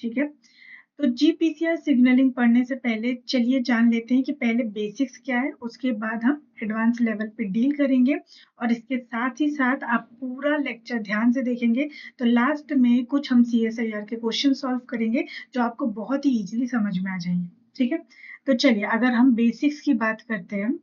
ठीक है। तो जीपीसीआर सिग्नलिंग पढ़ने से पहले चलिए जान लेते हैं कि पहले बेसिक्स क्या है, उसके बाद हम एडवांस लेवल पे डील करेंगे और इसके साथ ही साथ आप पूरा लेक्चर ध्यान से देखेंगे तो लास्ट में कुछ हम सीएसआईआर के क्वेश्चन सॉल्व करेंगे जो आपको बहुत ही इजीली समझ में आ जाएंगे। ठीक है, तो चलिए अगर हम बेसिक्स की बात करते हैं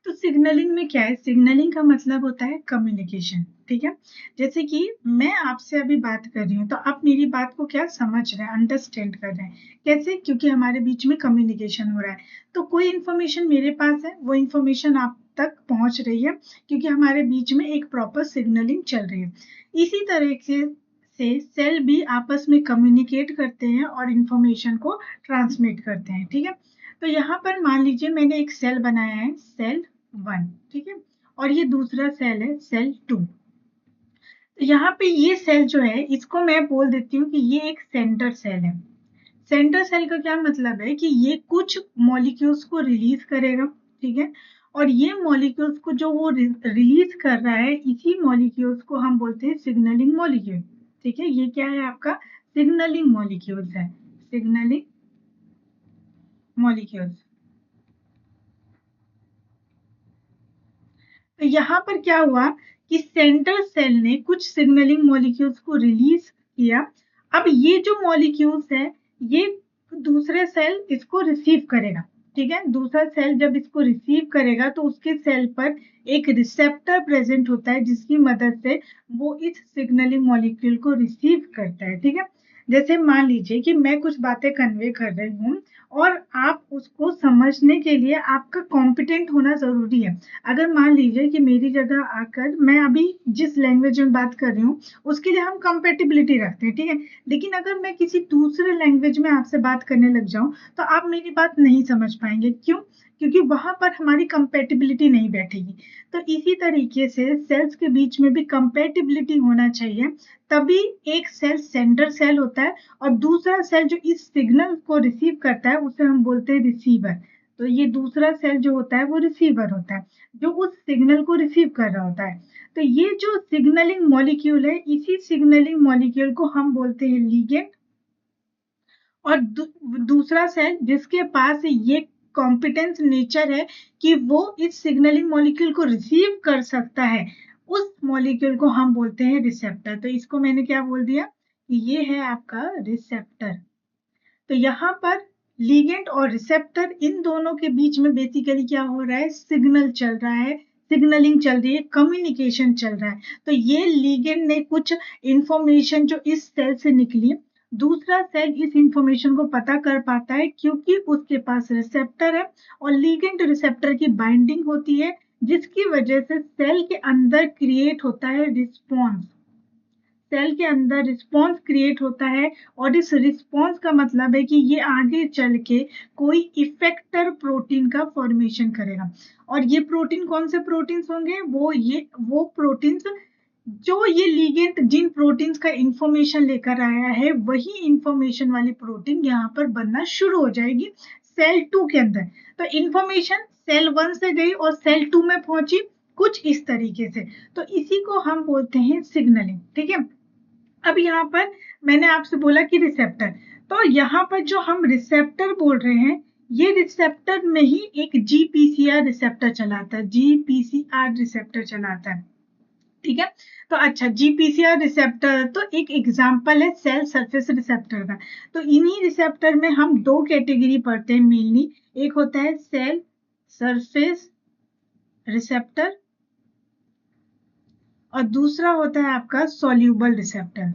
तो सिग्नलिंग में क्या है, सिग्नलिंग का मतलब होता है कम्युनिकेशन। ठीक है, जैसे कि मैं आपसे अभी बात कर रही हूँ तो आप मेरी बात को क्या समझ रहे हैं, अंडरस्टैंड कर रहे हैं, कैसे, क्योंकि हमारे बीच में कम्युनिकेशन हो रहा है। तो कोई इन्फॉर्मेशन मेरे पास है, वो इन्फॉर्मेशन आप तक पहुंच रही है क्योंकि हमारे बीच में एक प्रॉपर सिग्नलिंग चल रही है। इसी तरीके से सेल भी आपस में कम्युनिकेट करते हैं और इन्फॉर्मेशन को ट्रांसमिट करते हैं। ठीक है, तो यहाँ पर मान लीजिए मैंने एक सेल बनाया है, सेल 1। ठीक है, और ये दूसरा सेल है, सेल 2। तो यहाँ पे ये सेल जो है इसको मैं बोल देती हूँ कि ये एक सेंटर सेल है। सेंटर सेल का क्या मतलब है कि ये कुछ मॉलिक्यूल्स को रिलीज करेगा। ठीक है, और ये मॉलिक्यूल्स को जो वो रिलीज कर रहा है, इसी मॉलिक्यूल्स को हम बोलते हैं सिग्नलिंग मॉलिक्यूल। ठीक है, ये क्या है आपका सिग्नलिंग मॉलिक्यूल्स है, सिग्नलिंग मॉलिक्यूल्स। तो यहाँ पर क्या हुआ कि सेंटर सेल ने कुछ सिग्नलिंग मॉलिक्यूल्स को रिलीज किया। अब ये जो मॉलिक्यूल्स है ये दूसरे सेल इसको रिसीव करेगा। ठीक है, दूसरा सेल जब इसको रिसीव करेगा तो उसके सेल पर एक रिसेप्टर प्रेजेंट होता है जिसकी मदद से वो इस सिग्नलिंग मॉलिक्यूल को रिसीव करता है। ठीक है, जैसे मान लीजिए कि मैं कुछ बातें कन्वे कर रही हूँ और आप उसको समझने के लिए आपका कॉम्पिटेंट होना जरूरी है। अगर मान लीजिए कि मेरी जगह आकर मैं अभी जिस लैंग्वेज में बात कर रही हूँ उसके लिए हम कंपेटिबिलिटी रखते हैं। ठीक है, लेकिन अगर मैं किसी दूसरे लैंग्वेज में आपसे बात करने लग जाऊं तो आप मेरी बात नहीं समझ पाएंगे। क्यों? क्योंकि वहां पर हमारी कंपेटिबिलिटी नहीं बैठेगी। तो इसी तरीके से सेल्स के बीच में भी कंपेटिबिलिटी होना चाहिए, तभी एक सेल सेंटर सेल होता है और दूसरा सेल जो इस सिग्नल को रिसीव करता है उसे हम बोलते हैं रिसीवर। तो ये दूसरा सेल जो होता है वो रिसीवर होता है जो उस सिग्नल को रिसीव कर रहा होता है। तो ये जो सिग्नलिंग मॉलिक्यूल है, इसी सिग्नलिंग मॉलिक्यूल को हम बोलते हैं लिगेंड। और दूसरा सेल जिसके पास ये कॉम्पिटेंस नेचर है कि वो इस सिग्नलिंग मॉलिक्यूल को रिसीव कर सकता है, उस मॉलिक्यूल को हम बोलते हैं रिसेप्टर। तो इसको मैंने क्या बोल दिया कि ये है आपका रिसेप्टर। तो यहाँ पर लिगेंड और रिसेप्टर इन दोनों के बीच में बेसिकली क्या हो रहा है, सिग्नल चल रहा है, सिग्नलिंग चल रही है, कम्युनिकेशन चल रहा है। तो ये लिगेंड ने कुछ इंफॉर्मेशन जो इस सेल से निकली, दूसरा सेल इस इंफॉर्मेशन को पता कर पाता है क्योंकि उसके पास रिसेप्टर है और लिगेंड रिसेप्टर की बाइंडिंग होती है जिसकी वजह से सेल के अंदर क्रिएट होता है रिस्पॉन्स। सेल के अंदर रिस्पॉन्स क्रिएट होता है और इस रिस्पॉन्स का मतलब है कि ये आगे चल के कोई इफेक्टर प्रोटीन का फॉर्मेशन करेगा। और ये प्रोटीन कौन से प्रोटीन्स होंगे, वो प्रोटीन्स जो ये लिगेंड जिन प्रोटीन्स का इंफॉर्मेशन लेकर आया है वही इंफॉर्मेशन वाली प्रोटीन यहाँ पर बनना शुरू हो जाएगी सेल 2 के अंदर। तो इंफॉर्मेशन सेल 1 से गई और सेल 2 में पहुंची कुछ इस तरीके से। तो इसी को हम बोलते हैं सिग्नलिंग। ठीक है, अब यहाँ पर मैंने आपसे बोला कि रिसेप्टर, तो यहाँ पर जो हम रिसेप्टर बोल रहे हैं ये रिसेप्टर में ही एक जीपीसीआर रिसेप्टर चलाता है, जीपीसीआर रिसेप्टर चलाता है। ठीक है, तो अच्छा जीपीसीआर रिसेप्टर तो एक एग्जांपल है सेल सरफेस रिसेप्टर का। तो इन्हीं रिसेप्टर में हम दो कैटेगरी पढ़ते हैं मेनली, एक होता है सेल सरफेस रिसेप्टर और दूसरा होता है आपका सॉल्यूबल रिसेप्टर।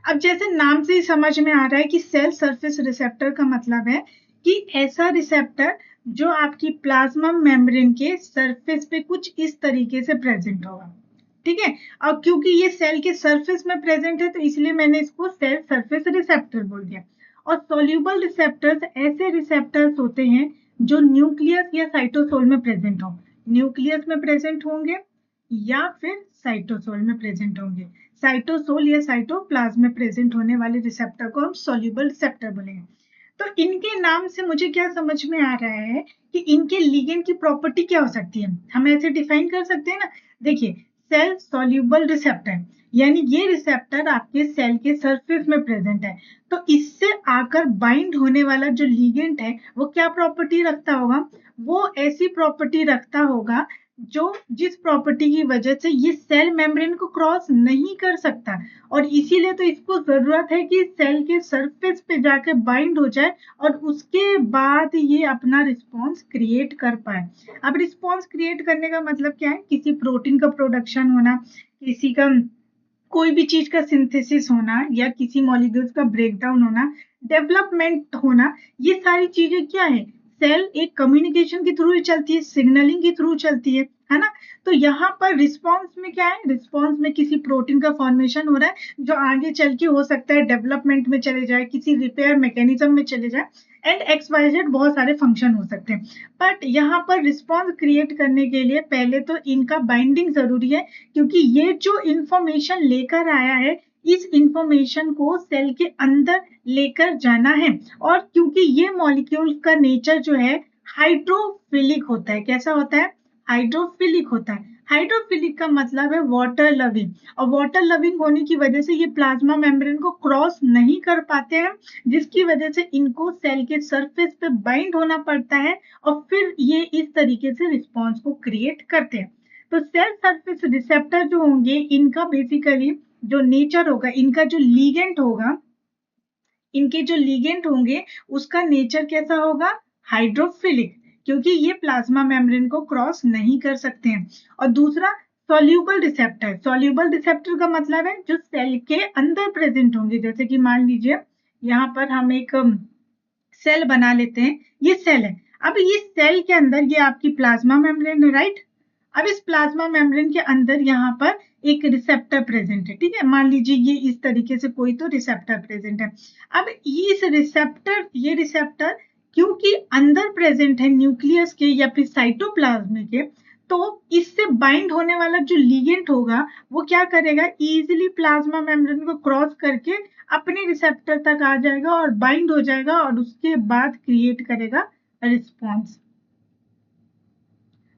अब जैसे नाम से ही समझ में आ रहा है कि सेल सरफेस रिसेप्टर का मतलब है कि ऐसा रिसेप्टर जो आपकी प्लाज्मा मेम्ब्रेन के सरफेस पे कुछ इस तरीके से प्रेजेंट होगा। ठीक है, और क्योंकि ये सेल के सरफेस में प्रेजेंट है तो इसलिए मैंने इसको सेल सरफेस रिसेप्टर बोल दिया। और सोल्यूबल रिसेप्टर्स ऐसे रिसेप्टर्स होते हैं जो न्यूक्लियस या साइटोसोल में प्रेजेंट हो, न्यूक्लियस में प्रेजेंट होंगे या फिर साइटोसोल में प्रेजेंट होंगे। साइटोसोल या साइटोप्लाज्म में प्रेजेंट होने वाले रिसेप्टर को हम सोल्यूबल रिसेप्टर बोलेंगे। तो इनके नाम से मुझे क्या समझ में आ रहा है कि इनके लिगेंड की प्रॉपर्टी क्या हो सकती है, हम ऐसे डिफाइन कर सकते हैं ना। देखिए सेल सॉल्यूबल रिसेप्टर, यानी ये रिसेप्टर आपके सेल के सरफेस में प्रेजेंट है। तो इससे आकर बाइंड होने वाला जो लिगेंड है वो क्या प्रॉपर्टी रखता होगा, वो ऐसी प्रॉपर्टी रखता होगा जो जिस प्रॉपर्टी की वजह से ये सेल मेम्ब्रेन को क्रॉस नहीं कर सकता, और इसीलिए तो इसको जरूरत है कि सेल के सरफेस पे जाके बाइंड हो जाए और उसके बाद ये अपना रिस्पॉन्स क्रिएट कर पाए। अब रिस्पॉन्स क्रिएट करने का मतलब क्या है, किसी प्रोटीन का प्रोडक्शन होना, किसी का कोई भी चीज का सिंथेसिस होना, या किसी मॉलिक्यूल्स का ब्रेकडाउन होना, डेवलपमेंट होना, ये सारी चीजें क्या है, सेल एक कम्युनिकेशन के थ्रू ही चलती है, सिग्नलिंग के थ्रू चलती है ना। तो यहाँ पर रिस्पॉन्स में क्या है, रिस्पॉन्स में किसी प्रोटीन का फॉर्मेशन हो रहा है जो आगे चल के हो सकता है डेवलपमेंट में चले जाए, किसी रिपेयर मैकेनिज्म में चले जाए, एंड XYZ बहुत सारे फंक्शन हो सकते हैं। बट यहाँ पर रिस्पॉन्स क्रिएट करने के लिए पहले तो इनका बाइंडिंग जरूरी है, क्योंकि ये जो इंफॉर्मेशन लेकर आया है इस इंफॉर्मेशन को सेल के अंदर लेकर जाना है। और क्योंकि ये मॉलिक्यूल का नेचर जो है हाइड्रोफिलिक होता है, कैसा होता है, हाइड्रोफिलिक होता है। हाइड्रोफिलिक का मतलब है वाटर लविंग, और वाटर लविंग होने की वजह से ये प्लाज्मा मेम्ब्रेन को क्रॉस नहीं कर पाते हैं, जिसकी वजह से इनको सेल के सरफेस पे बाइंड होना पड़ता है, और फिर ये इस तरीके से रिस्पॉन्स को क्रिएट करते हैं। तो सेल सरफेस रिसेप्टर जो होंगे इनका बेसिकली जो नेचर होगा, इनका जो लीगेंड होगा, इनके जो लीगेंड होंगे उसका नेचर कैसा होगा, हाइड्रोफिलिक, क्योंकि ये प्लाज्मा मेम्ब्रेन को क्रॉस नहीं कर सकते हैं। और दूसरा सॉल्यूबल रिसेप्टर, सॉल्यूबल रिसेप्टर का मतलब है जो सेल के अंदर प्रेजेंट होंगे। जैसे कि मान लीजिए यहाँ पर हम एक सेल बना लेते हैं, ये सेल है। अब ये सेल के अंदर ये आपकी प्लाज्मा मेम्ब्रेन है, राइट। अब इस प्लाज्मा मेम्ब्रेन के अंदर यहाँ पर एक रिसेप्टर प्रेजेंट है, ठीक है। मान लीजिए ये इस तरीके से कोई तो रिसेप्टर प्रेजेंट है। अब इस रिसेप्टर, ये रिसेप्टर क्योंकि अंदर प्रेजेंट है न्यूक्लियस के या फिर साइटोप्लाज्म के, तो इससे बाइंड होने वाला जो लिगेंड होगा वो क्या करेगा, इजीली प्लाज्मा मेम्ब्रेन को क्रॉस करके अपने रिसेप्टर तक आ जाएगा और बाइंड हो जाएगा, और उसके बाद क्रिएट करेगा रिस्पॉन्स।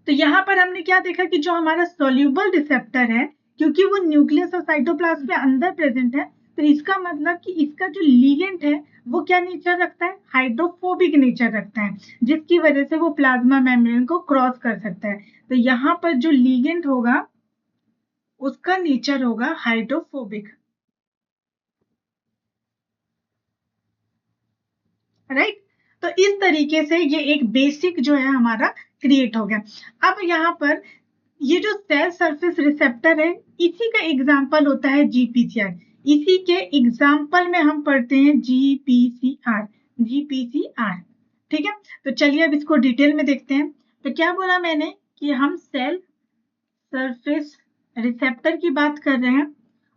तो यहाँ पर हमने क्या देखा कि जो हमारा सोल्यूबल रिसेप्टर है, क्योंकि वो न्यूक्लियस और साइटोप्लाज्म के अंदर प्रेजेंट है, तो इसका मतलब कि इसका जो लिगेंड है वो क्या नेचर रखता है, हाइड्रोफोबिक नेचर रखता है, जिसकी वजह से वो प्लाज्मा मेम्ब्रेन को क्रॉस कर सकता है। तो यहाँ पर जो लिगेंड होगा उसका नेचर होगा हाइड्रोफोबिक, राइट। तो इस तरीके से ये एक बेसिक जो है हमारा क्रिएट हो गया। अब यहाँ पर ये जो सेल सरफेस रिसेप्टर है इसी का एग्जाम्पल होता है GPCR। इसी के एग्जाम्पल में हम पढ़ते हैं GPCR, GPCR, ठीक है। तो चलिए अब इसको डिटेल में देखते हैं। तो क्या बोला मैंने कि हम सेल सरफेस रिसेप्टर की बात कर रहे हैं,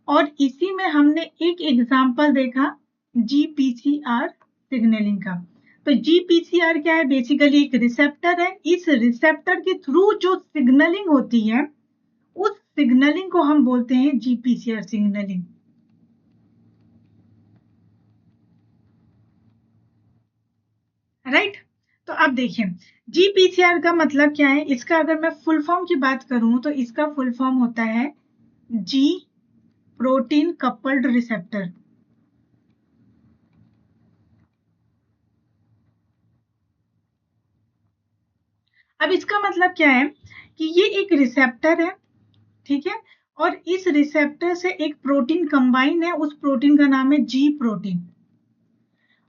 और इसी में हमने एक एग्जाम्पल देखा GPCR सिग्नलिंग का। तो GPCR क्या है, बेसिकली एक रिसेप्टर है। इस रिसेप्टर के थ्रू जो सिग्नलिंग होती है उस सिग्नलिंग को हम बोलते हैं GPCR सिग्नलिंग, राइट। तो अब देखिए GPCR का मतलब क्या है, इसका अगर मैं फुल फॉर्म की बात करूं तो इसका फुल फॉर्म होता है G प्रोटीन कपल्ड रिसेप्टर। अब इसका मतलब क्या है कि ये एक रिसेप्टर है, ठीक है, और इस रिसेप्टर से एक प्रोटीन कंबाइन है, उस प्रोटीन का नाम है G प्रोटीन।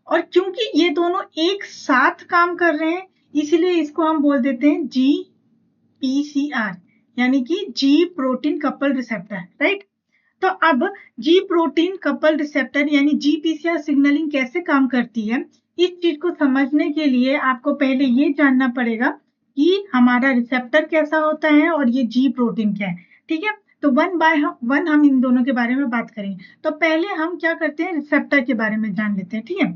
और क्योंकि ये दोनों एक साथ काम कर रहे हैं इसलिए इसको हम बोल देते हैं GPCR, यानी कि G protein couple receptor, right. तो अब G प्रोटीन कपल रिसेप्टर यानी GPCR सिग्नलिंग कैसे काम करती है, इस चीज को समझने के लिए आपको पहले ये जानना पड़ेगा कि हमारा रिसेप्टर कैसा होता है और ये G प्रोटीन क्या है, ठीक है। तो वन बाय वन हम इन दोनों के बारे में बात करेंगे। तो पहले हम क्या करते हैं, रिसेप्टर के बारे में जान लेते हैं, ठीक है।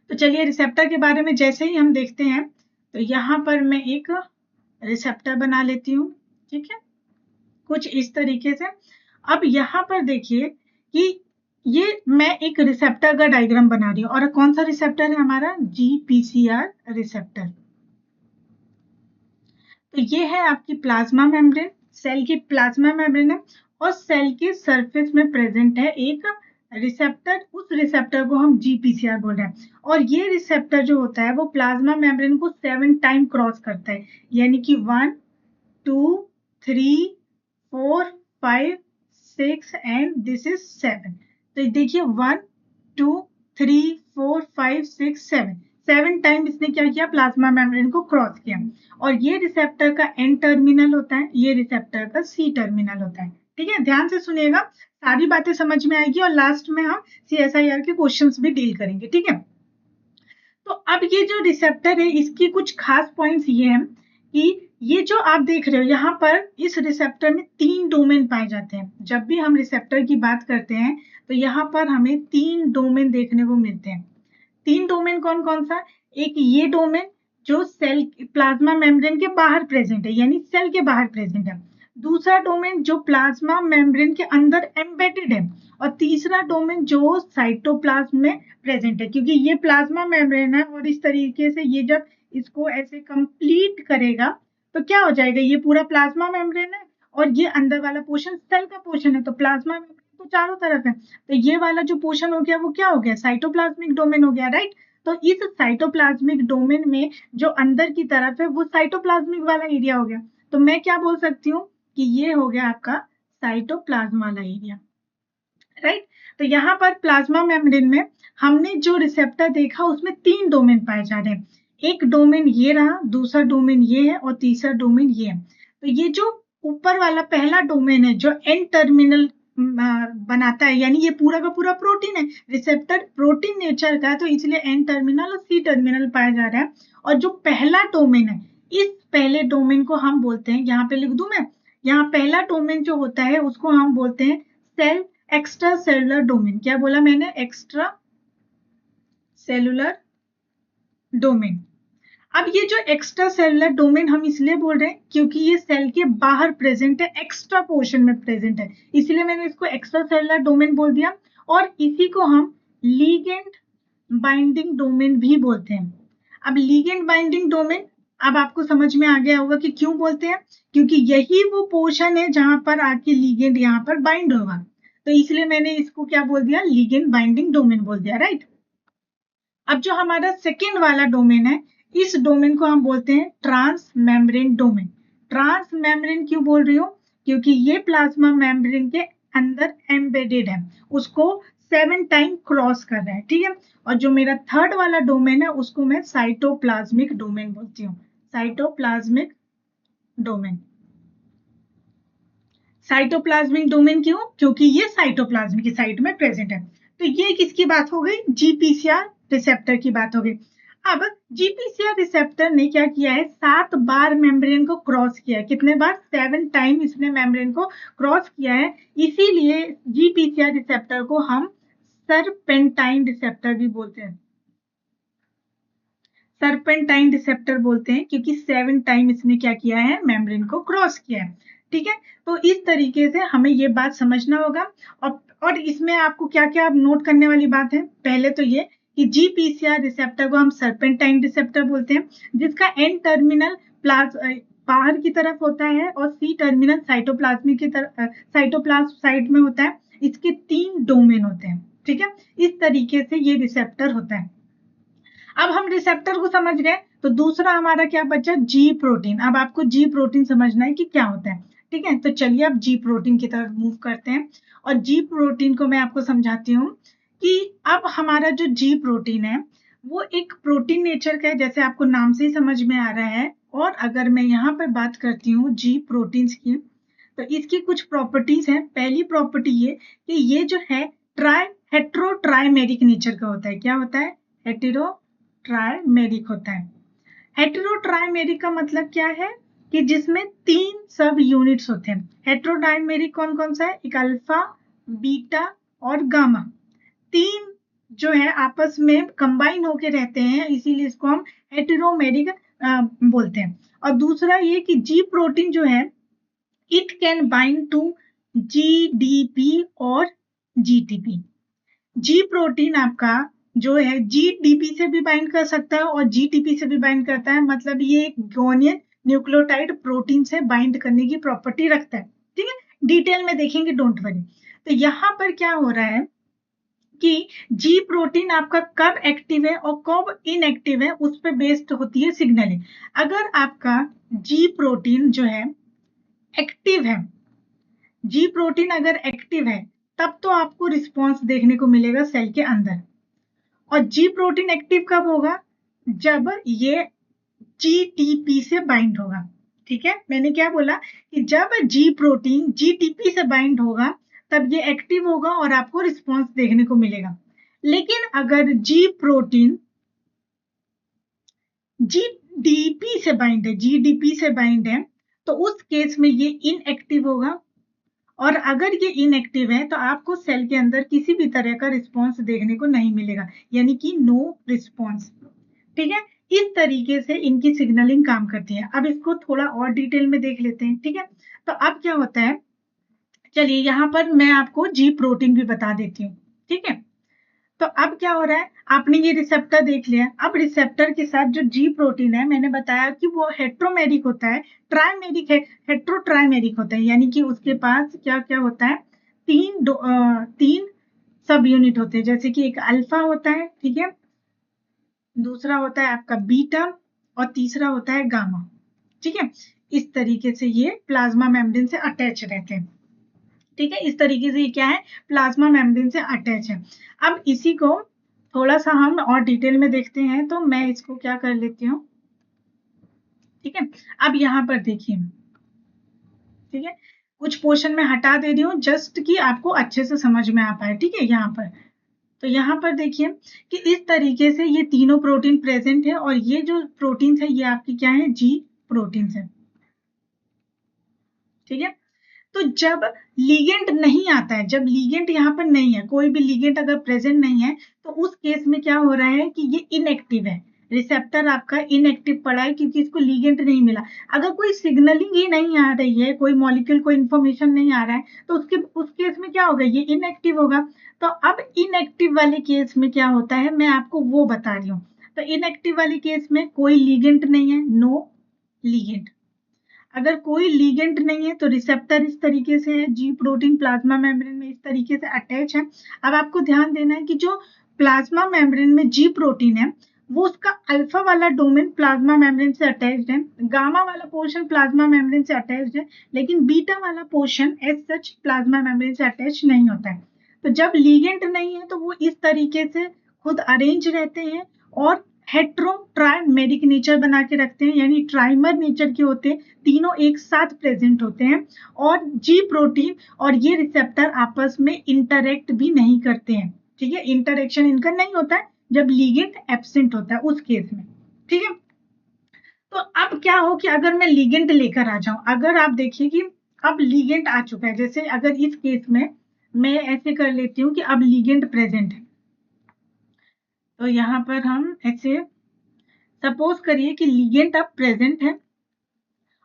तो चलिए रिसेप्टर के बारे में जैसे ही हम देखते हैं, तो यहाँ पर मैं एक रिसेप्टर बना लेती हूँ, ठीक है, कुछ इस तरीके से। अब यहाँ पर देखिए कि ये मैं एक रिसेप्टर का डायग्राम बना रही हूँ, और कौन सा रिसेप्टर है हमारा, GPCR रिसेप्टर। तो ये है आपकी प्लाज्मा मेम्ब्रेन, सेल की प्लाज्मा मेम्ब्रेन है और सेल के सरफेस में प्रेजेंट है एक रिसेप्टर, उस रिसेप्टर को हम GPCR बोल रहे हैं। और ये रिसेप्टर जो होता है वो प्लाज्मा मेम्ब्रेन को 7 टाइम क्रॉस करता है, यानी कि 1 2 3 4 5 6 एंड दिस इज 7। तो देखिए 1 2 3 4 5 6 7 टाइम इसने क्या किया, प्लाज्मा मेम्ब्रेन को क्रॉस किया। और ये रिसेप्टर का एन टर्मिनल होता है, ये रिसेप्टर का सी टर्मिनल होता है। ठीक है, ध्यान से सुनिएगा, सारी बातें समझ में आएगी और लास्ट में हम CSIR के क्वेश्चंस भी डील करेंगे। ठीक है, तो अब ये जो रिसेप्टर है इसकी कुछ खास पॉइंट्स ये हैं कि ये जो आप देख रहे हो यहाँ पर इस रिसेप्टर में 3 डोमेन पाए जाते हैं। जब भी हम रिसेप्टर की बात करते हैं तो यहाँ पर हमें 3 डोमेन देखने को मिलते हैं। 3 डोमेन कौन कौन सा? एक ये डोमेन जो सेल प्लाज्मा मेम्ब्रेन के बाहर प्रेजेंट है, यानी सेल के बाहर प्रेजेंट है। दूसरा डोमेन जो प्लाज्मा मेम्ब्रेन के अंदर एम्बेडेड है। और तीसरा डोमेन जो साइटोप्लाज्म में प्रेजेंट है, क्योंकि ये प्लाज्मा मेम्ब्रेन है और इस तरीके से ये जब इसको ऐसे कंप्लीट करेगा तो क्या हो जाएगा, ये पूरा प्लाज्मा मेम्ब्रेन है और ये अंदर वाला पोर्शन सेल का पोर्शन है। तो प्लाज्मा मेम्ब्रेन तो चारों तरफ है, तो ये वाला जो पोर्शन हो गया वो क्या हो गया, साइटोप्लाज्मिक डोमेन हो गया, राइट। तो इस साइटोप्लाज्मिक डोमेन में जो अंदर की तरफ है वो साइटोप्लाज्मिक वाला एरिया हो गया। तो मैं क्या बोल सकती हूँ कि ये हो गया आपका साइटोप्लाज्म वाला एरिया, राइट। तो यहाँ पर प्लाज्मा मेम्ब्रेन में हमने जो रिसेप्टर देखा उसमें 3 डोमेन पाए जा रहे हैं। एक डोमेन ये रहा, दूसरा डोमेन ये है और तीसरा डोमेन ये है। तो ये जो ऊपर वाला पहला डोमेन है जो एन टर्मिनल बनाता है, यानी ये पूरा का पूरा प्रोटीन है, रिसेप्टर प्रोटीन नेचर का है, तो इसलिए एन टर्मिनल और सी टर्मिनल पाया जा रहा है। और जो पहला डोमेन है, इस पहले डोमेन को हम बोलते हैं, यहाँ पे लिख दूं मैं, यहाँ पहला डोमेन जो होता है उसको हम बोलते हैं सेल एक्स्ट्रा सेलुलर डोमेन। क्या बोला मैंने, एक्स्ट्रा सेलुलर डोमेन। अब ये जो एक्स्ट्रा सेलुलर डोमेन हम इसलिए बोल रहे हैं क्योंकि ये सेल के बाहर प्रेजेंट है, एक्स्ट्रा पोर्शन में प्रेजेंट है, इसलिए मैंने इसको एक्स्ट्रा सेलुलर डोमेन बोल दिया। और इसी को हम लिगेंड बाइंडिंग डोमेन भी बोलते हैं। अब लिगेंड बाइंडिंग डोमेन अब आपको समझ में आ गया होगा कि क्यों बोलते हैं, क्योंकि यही वो पोर्शन है जहां पर आके लिगेंड यहाँ पर बाइंड होगा, तो इसलिए मैंने इसको क्या बोल दिया, लिगेंड बाइंडिंग डोमेन बोल दिया, राइट। अब जो हमारा सेकेंड वाला डोमेन है, इस डोमेन को हम बोलते हैं transmembrane domain. Transmembrane क्यों बोल रही हूँ, क्योंकि ये प्लाज्मा मेम्ब्रेन के अंदर एम्बेडेड है, उसको 7 टाइम क्रॉस कर रहा है, ठीक है। और जो मेरा थर्ड वाला डोमेन है उसको मैं साइटोप्लाज्मिक डोमेन बोलती हूँ, साइटोप्लाज्मिक डोमेन। साइटोप्लाज्मिक डोमेन क्यों, क्योंकि ये साइटोप्लाज्म की साइट में प्रेजेंट है। तो ये किसकी बात हो गई, GPCR रिसेप्टर की बात हो गई। अब GPCR रिसेप्टर ने क्या किया है, 7 बार मेम्ब्रेन को क्रॉस किया है। कितने बार, 7 टाइम इसने मेम्ब्रेन को क्रॉस किया है। इसीलिए GPCR रिसेप्टर को हम सरपेंटाइन रिसेप्टर भी बोलते हैं, सरपेंटाइन रिसेप्टर बोलते हैं, क्योंकि 7 टाइम इसने क्या किया है, मेम्ब्रेन को क्रॉस किया है, ठीक है। तो इस तरीके से हमें ये बात समझना होगा। और इसमें आपको क्या क्या नोट करने वाली बात है, पहले तो ये कि GPCR रिसेप्टर को हम सरपेंटाइन रिसेप्टर बोलते हैं, जिसका एन टर्मिनल बाहर की तरफ होता है और सी टर्मिनल साइटोप्लाज्मिक की तरफ, साइटोप्लाज्म साइड में होता है। इसके 3 डोमेन होते हैं, ठीक है। इस तरीके से ये रिसेप्टर होता है। अब हम रिसेप्टर को समझ गए, तो दूसरा हमारा क्या बचा, जी प्रोटीन। अब आपको जी प्रोटीन समझना है कि क्या होता है, ठीक है। तो चलिए अब जी प्रोटीन की तरफ मूव करते हैं। और जी प्रोटीन को मैं आपको समझाती हूँ कि अब हमारा जो जी प्रोटीन है वो एक प्रोटीन नेचर का है, जैसे आपको नाम से ही समझ में आ रहा है। और अगर मैं यहाँ पर बात करती हूँ जी प्रोटीन्स की, तो इसकी कुछ प्रॉपर्टीज हैं। पहली प्रॉपर्टी ये कि ये जो है हेटेरो ट्राइमेरिक नेचर का होता है। क्या होता है, हेटेरो ट्राइमेरिक होता है। हेटेरो ट्राइमेरिक का मतलब क्या है कि जिसमें 3 सब यूनिट्स होते हैं। हेटेरो ट्राइमेरिक कौन कौन सा है, एक अल्फा, बीटा और गामा, 3 जो है आपस में कंबाइन होके रहते हैं, इसीलिए इसको हम हेटेरोमेरिक बोलते हैं। और दूसरा ये कि जी प्रोटीन जो है it can bind to GDP और GTP। जी प्रोटीन आपका जो है GDP से भी बाइंड कर सकता है और GTP से भी बाइंड करता है, मतलब ये एक गोनियन न्यूक्लियोटाइड प्रोटीन से बाइंड करने की प्रॉपर्टी रखता है, ठीक है, डिटेल में देखेंगे, डोंट वरी। तो यहाँ पर क्या हो रहा है कि जी प्रोटीन आपका कब एक्टिव है और कब इनएक्टिव है, उस पर बेस्ड होती है सिग्नलिंग। अगर आपका जी प्रोटीन जो है एक्टिव है, जी प्रोटीन अगर एक्टिव है, तब तो आपको रिस्पॉन्स देखने को मिलेगा सेल के अंदर। और जी प्रोटीन एक्टिव कब होगा? जब ये जीटीपी से बाइंड होगा, ठीक है। मैंने क्या बोला कि जब जी प्रोटीन जीटीपी से बाइंड होगा तब ये एक्टिव होगा और आपको रिस्पॉन्स देखने को मिलेगा। लेकिन अगर जी प्रोटीन जीडीपी से बाइंड है, जीडीपी से बाइंड है, तो उस केस में ये इनएक्टिव होगा। और अगर ये इनएक्टिव है तो आपको सेल के अंदर किसी भी तरह का रिस्पॉन्स देखने को नहीं मिलेगा, यानी कि नो रिस्पॉन्स, ठीक है। इस तरीके से इनकी सिग्नलिंग काम करती है। अब इसको थोड़ा और डिटेल में देख लेते हैं, ठीक है। तो अब क्या होता है, चलिए यहाँ पर मैं आपको जी प्रोटीन भी बता देती हूँ, ठीक है। तो अब क्या हो रहा है, आपने ये रिसेप्टर देख लिया। अब रिसेप्टर के साथ जो जी प्रोटीन है, मैंने बताया कि वो हेट्रोमेरिक होता है, ट्राइमेरिक है, हेट्रो ट्राइमेरिक होता है, यानी कि उसके पास क्या क्या होता है, तीन सब यूनिट होते हैं। जैसे कि एक अल्फा होता है, ठीक है, दूसरा होता है आपका बीटा और तीसरा होता है गामा, ठीक है। इस तरीके से ये प्लाज्मा मेम्ब्रेन से अटैच रहते हैं, ठीक है। इस तरीके से ये क्या है, प्लाज्मा मेम्ब्रेन से अटैच है। अब इसी को थोड़ा सा हम और डिटेल में देखते हैं, तो मैं इसको क्या कर लेती हूँ, ठीक है। अब यहाँ पर देखिए, ठीक है, कुछ पोर्शन में हटा दे रही हूँ जस्ट कि आपको अच्छे से समझ में आ पाए, ठीक है। यहाँ पर तो यहाँ पर देखिए कि इस तरीके से ये तीनों प्रोटीन प्रेजेंट है और ये जो प्रोटीन है ये आपकी क्या है, जी प्रोटीन है, ठीक है। तो जब लीगेंट नहीं आता है, जब लीगेंट यहाँ पर नहीं है, कोई भी लीगेंट अगर प्रेजेंट नहीं है, तो उस केस में क्या हो रहा है कि ये इनएक्टिव है, रिसेप्टर आपका इनएक्टिव पड़ा है क्योंकि इसको लीगेंट नहीं मिला। अगर कोई सिग्नलिंग ही नहीं आ रही है, कोई मॉलिक्यूल कोई इंफॉर्मेशन नहीं आ रहा है, तो उस केस में क्या होगा, ये इनएक्टिव होगा। तो अब इनएक्टिव वाले केस में क्या होता है, मैं आपको वो बता रही हूँ। तो इनएक्टिव वाले केस में कोई लीगेंट नहीं है, नो लीगेंट। अगर कोई लीगेंट नहीं है तो रिसेप्टर इस तरीके से है, जी प्रोटीन प्लाज्मा मेम्ब्रेन में इस तरीके से अटैच है। अब आपको ध्यान देना है कि जो प्लाज्मा मेम्ब्रेन में जी प्रोटीन है, वो उसका अल्फा वाला डोमेन प्लाज्मा मेम्ब्रेन से अटैच्ड है, गामा वाला पोर्शन प्लाज्मा मेम्ब्रेन से अटैच्ड है, लेकिन बीटा वाला portion as such plasma membrane से अटैच नहीं होता है। तो जब लीगेंट नहीं है तो वो इस तरीके से खुद अरेंज रहते हैं और हेट्रो ट्राइमेरिक नेचर बना के रखते हैं, यानी ट्राइमर नेचर के होते हैं, तीनों एक साथ प्रेजेंट होते हैं। और जी प्रोटीन और ये रिसेप्टर आपस में इंटरेक्ट भी नहीं करते हैं, ठीक है। इंटरेक्शन इनका नहीं होता है जब लीगेंट एब्सेंट होता है उस केस में, ठीक है। तो अब क्या हो कि अगर मैं लीगेंट लेकर आ जाऊं, अगर आप देखिए कि अब लीगेंट आ चुका है, जैसे अगर इस केस में मैं ऐसे कर लेती हूँ कि अब लीगेंट प्रेजेंट है, तो यहाँ पर हम ऐसे सपोज करिए कि लीगेंट अब प्रेजेंट है,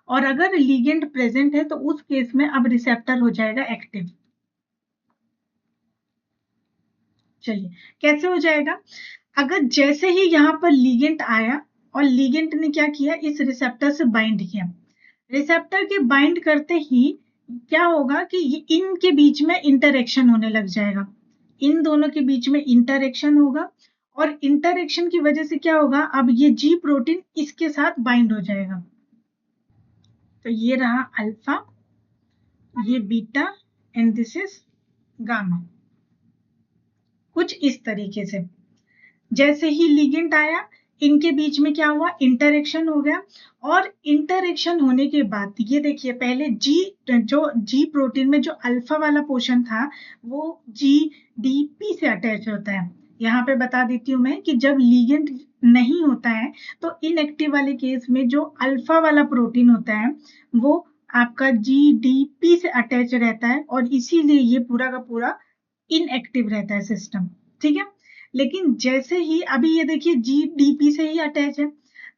और अगर लीगेंट प्रेजेंट है तो उस केस में अब रिसेप्टर हो जाएगा एक्टिव। चलिए कैसे हो जाएगा, अगर जैसे ही यहाँ पर लीगेंट आया और लीगेंट ने क्या किया, इस रिसेप्टर से बाइंड किया, रिसेप्टर के बाइंड करते ही क्या होगा कि इनके बीच में इंटरेक्शन होने लग जाएगा, इन दोनों के बीच में इंटरेक्शन होगा, और इंटरेक्शन की वजह से क्या होगा, अब ये जी प्रोटीन इसके साथ बाइंड हो जाएगा। तो ये रहा अल्फा, ये beta and this is gamma, कुछ इस तरीके से। जैसे ही लिगेंड आया, इनके बीच में क्या हुआ, इंटरेक्शन हो गया, और इंटरेक्शन होने के बाद ये देखिए, पहले जी प्रोटीन में जो अल्फा वाला पोर्शन था वो जीडीपी से अटैच होता है। यहाँ पे बता देती हूँ मैं कि जब लिगेंड नहीं होता है तो इनएक्टिव वाले केस में जो अल्फा वाला प्रोटीन होता है वो आपका जीडीपी से अटैच रहता है, और इसीलिए ये पूरा का पूरा इनएक्टिव रहता है सिस्टम, ठीक है। लेकिन जैसे ही अभी ये देखिए जीडीपी से ही अटैच है,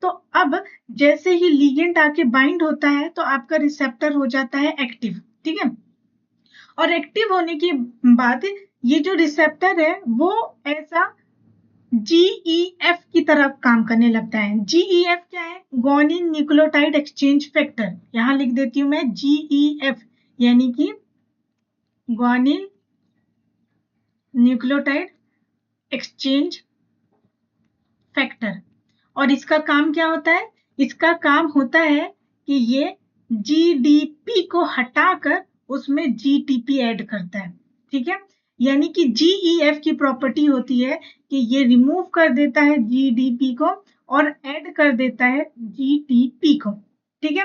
तो अब जैसे ही लिगेंड आके बाइंड होता है तो आपका रिसेप्टर हो जाता है एक्टिव, ठीक है। और एक्टिव होने के बाद ये जो रिसेप्टर है वो ऐसा GEF की तरफ काम करने लगता है। GEF क्या है? Guanine nucleotide exchange factor. यहां लिख देती हूं मैं GEF, यानी कि गुआनिन न्यूक्लियोटाइड एक्सचेंज फैक्टर। और इसका काम क्या होता है? इसका काम होता है कि ये GDP को हटाकर उसमें GTP ऐड करता है। ठीक है, यानी कि GEF की प्रॉपर्टी होती है कि ये रिमूव कर देता है GDP को और ऐड कर देता है GTP को। ठीक है,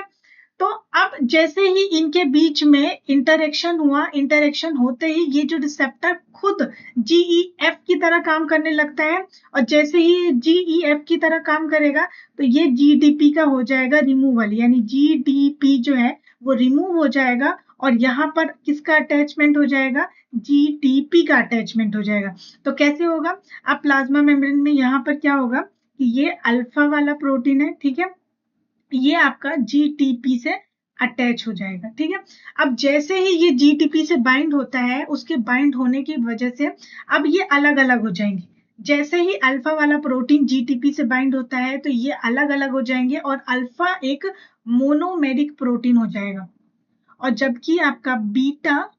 तो अब जैसे ही इनके बीच में इंटरेक्शन हुआ, इंटरेक्शन होते ही ये जो रिसेप्टर खुद GEF की तरह काम करने लगता है, और जैसे ही GEF की तरह काम करेगा तो ये GDP का हो जाएगा रिमूवल, यानी GDP जो है वो रिमूव हो जाएगा और यहाँ पर किसका अटैचमेंट हो जाएगा? GTP का अटैचमेंट हो जाएगा। तो कैसे होगा? अब प्लाज्मा मेम्ब्रेन में यहाँ पर क्या होगा कि ये अल्फा वाला प्रोटीन है, ठीक है, ये आपका GTP से अटैच हो जाएगा। ठीक है, अब जैसे ही ये GTP से बाइंड होता है, उसके बाइंड होने की वजह से अब ये अलग अलग हो जाएंगे। जैसे ही अल्फा वाला प्रोटीन GTP से बाइंड होता है तो ये अलग अलग हो जाएंगे और अल्फा एक मोनोमेरिक प्रोटीन हो जाएगा, और जबकि आपका बीटा